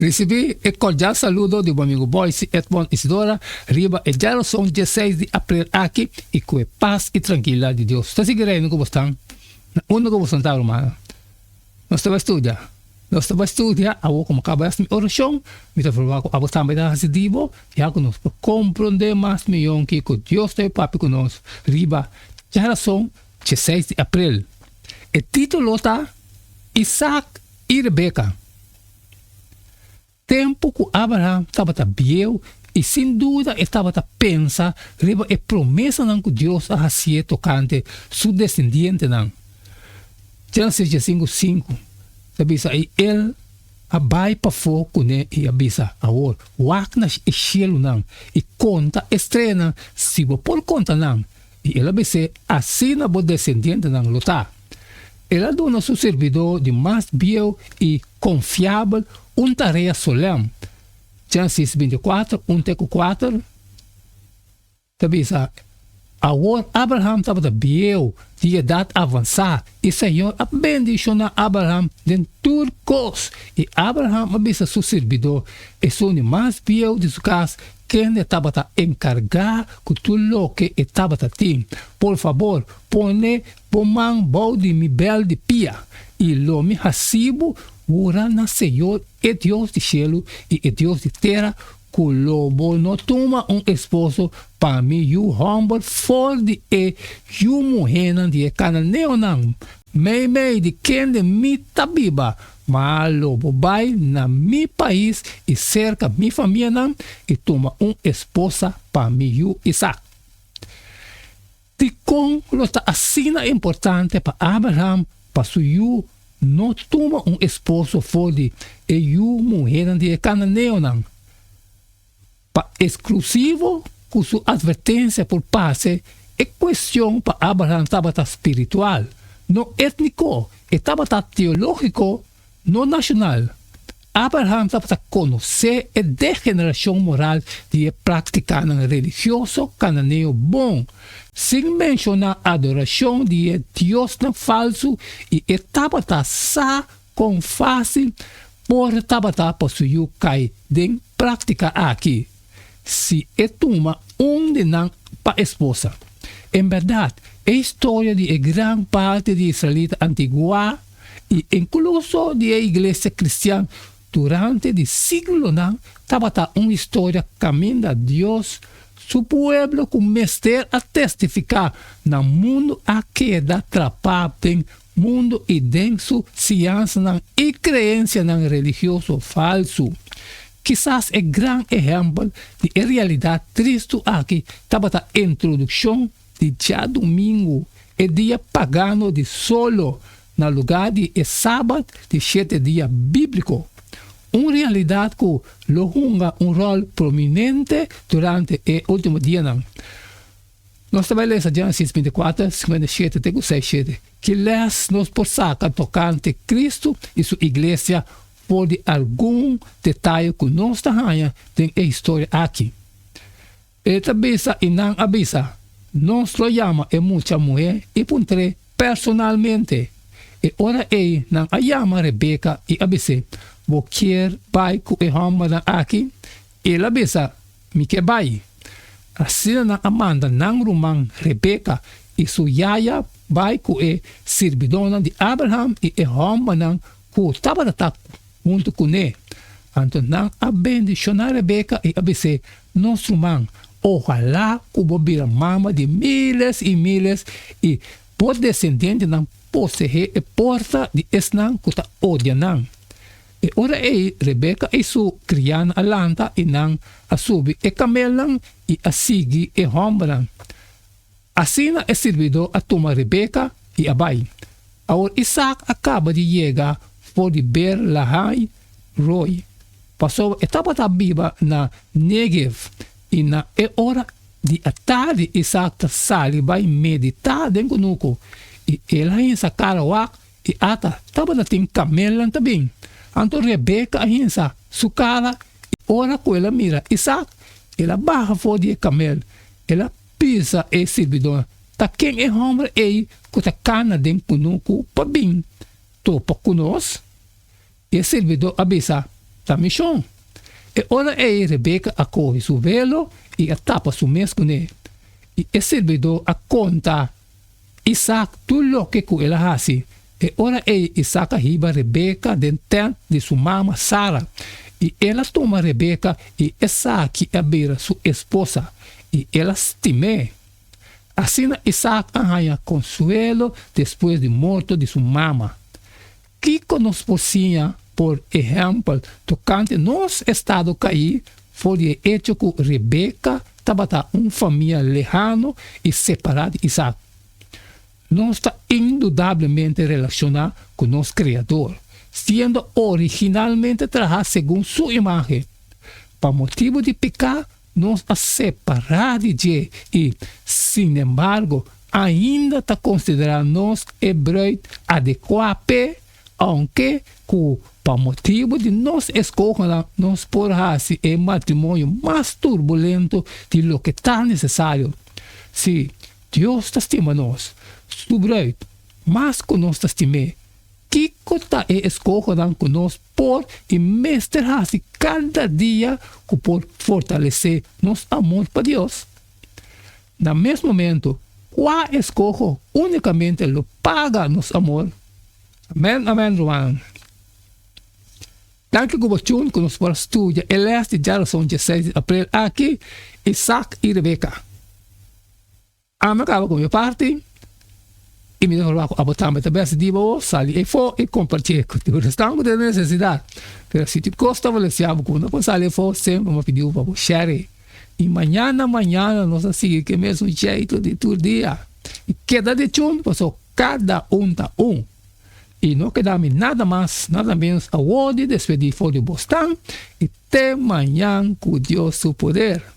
Recebi e cordial saludo do amigo Boyce Edmond Isidora, riba e já são 16 de abril aqui e com a paz e tranquilidade de Deus. Está seguindo como estão? Onde como estão, irmão? Nós estamos a estudar, a como acaba essa oração, me está falando a você também da residivo, já que nós compreender mais melhor que Deus tem papi conosco, riba, já são 16 de abril. O título está Isaac e Rebeca. Tempo que Abraham estava viejo e sem dúvida estava a pensar riba a promessa que Deus a fazer tocante seu descendente não. Gênesis 5:5. Sabisa aí ele abai para fogo com ele e avisa agora waknas e cielo não e conta estrena se você pode conta não e ele avisa assim o descendente não lutar. Ele dona seu servidor de mais viejo e confiável tarefa solene. Gênesis 24, 1-4. Sabisa, agora Abraham estava viejo, de idade avançada, e o Senhor abençoou Abraham de turcos. E Abraham avisa seu servidor, e seu mais viejo de sua casa, que estava a encargar com tudo o que estava a ter. Por favor, põe mão bom de mi bel de pia, e lo me recibo, ora na Senhor, é Deus de cielo e é Deus de terra, que lobo não toma esposo para mim, you humble for de you muhena de cananeo não, mei de quem de mi tabiba, mas lobo vai na mi país e cerca mi família não, e toma esposa para mim, you Isaac. De com lo tá assim importante para Abraham, para su não toma esposo fora e you mulher de cananeo não. Para exclusivo com sua advertência por passe é questão para Abraham estava espiritual, não étnico, estava teológico, não nacional. Abraham estava a conhecer a degeneração moral de praticar um religioso cananeo bom, sem mencionar a adoração de Deus não falso e estava a com fácil por estava a possuir cai de prática aqui. Se toma de não para esposa. Em verdade, a história de grande parte de israelita antigua e incluso de igreja cristã durante o século não estava uma história caminho a Deus. Su pueblo começou a testificar no mundo a queda atrapado em mundo e em sua ciência e crença religioso falso. Quizás é grande exemplo de realidade triste aqui estava a introdução de dia domingo e dia pagano de solo no lugar de sábado de 7 dias bíblico. Uma realidade que lo junga rol prominente durante o último dia. Nós também lemos Gênesis 24, 57, 67, que les nos por sacar tocante Cristo e sua igreja por de algum detalhe que nós temos em a história aqui. Ele avisa e não avisa. Nós lo chama e muita mulher e puntre personalmente. E ora ele não a chama Rebeca e avisa. Quer pai com o homem aqui, ele avisa, me que vai. Assim na Amanda, não rumang Rebeca, e sua yaya vai com o servidor de Abraham e o homem que estava junto com ele. Então, não abençoar Rebeca e avisa, nosso irmão, ojalá que o vira mama de miles e miles e por descendente não possui a porta de esnan que está odiando. E ora Rebeca e sua criança alanta e não a subir e camelan e a seguir e homem. Assim é servidor a tomar Rebeca e abai. Agora Isaac acaba de chegar por de Ber Lahai Roy. Passou etapa da Bíblia na Negev e na hora de tarde Isaac sali vai meditar dentro do nuco. E ela em essa carawak e ata estava da tem camelan também. Então Rebeca ainda sua cara e ora que ela mira Isaac, ela barra fora de camelo, ela pisa e servidor. Tá quem é homem aí que tá cana dentro do nuco para bem. Tô para conosco. E servidor avisa, da missão. E ora Rebeca acorre seu velo e tapa seu mês com ele. E o servidor a conta Isaac tudo o que ela faz. E ora Isaac arriba Rebeca dentro de sua mama Sara. E ela toma Rebeca e Isaac a beira sua esposa. E ela estima. Assim Isaac arranha consuelo depois de morto de sua mama. Que nos possíamos, por exemplo, tocante nosso estado cair, foi o hecho que Rebeca estava uma família lejana e separada de Isaac. Nós está indudablemente relacionado com nosso Criador, sendo originalmente trabalhado segundo sua imagem. Por motivo de pecar, nós a separados de e, sin embargo, ainda está considerando nós hebreus adequados, aunque por motivo de nós escolher nós por fazer o matrimônio mais turbulento de lo que está necessário. Se Deus estima nós, sobre mas que nós estima, que está escolhendo com nós por e mestrar-se cada dia por fortalecer nosso amor para Deus. No mesmo momento, qual escolho unicamente lo paga nosso amor. Amém, amém, Romano. Danke que você nos para estudar el este geração 16 de abril aqui, Isaac e Rebeca. Acaba com a minha parte e me devolvo a botar a cabeça de boa, sair e for e compartilhar com o restante de necessidade. Mas se tu gosta, você sabe que não pode sair fora, sempre me pediu para você share. E amanhã nós vamos seguir que mesmo jeito de todo dia. E queda de chão, passou cada tá E não queda-me nada mais, nada menos a ordem de despedir fora de Boston e até amanhã com Deus seu poder.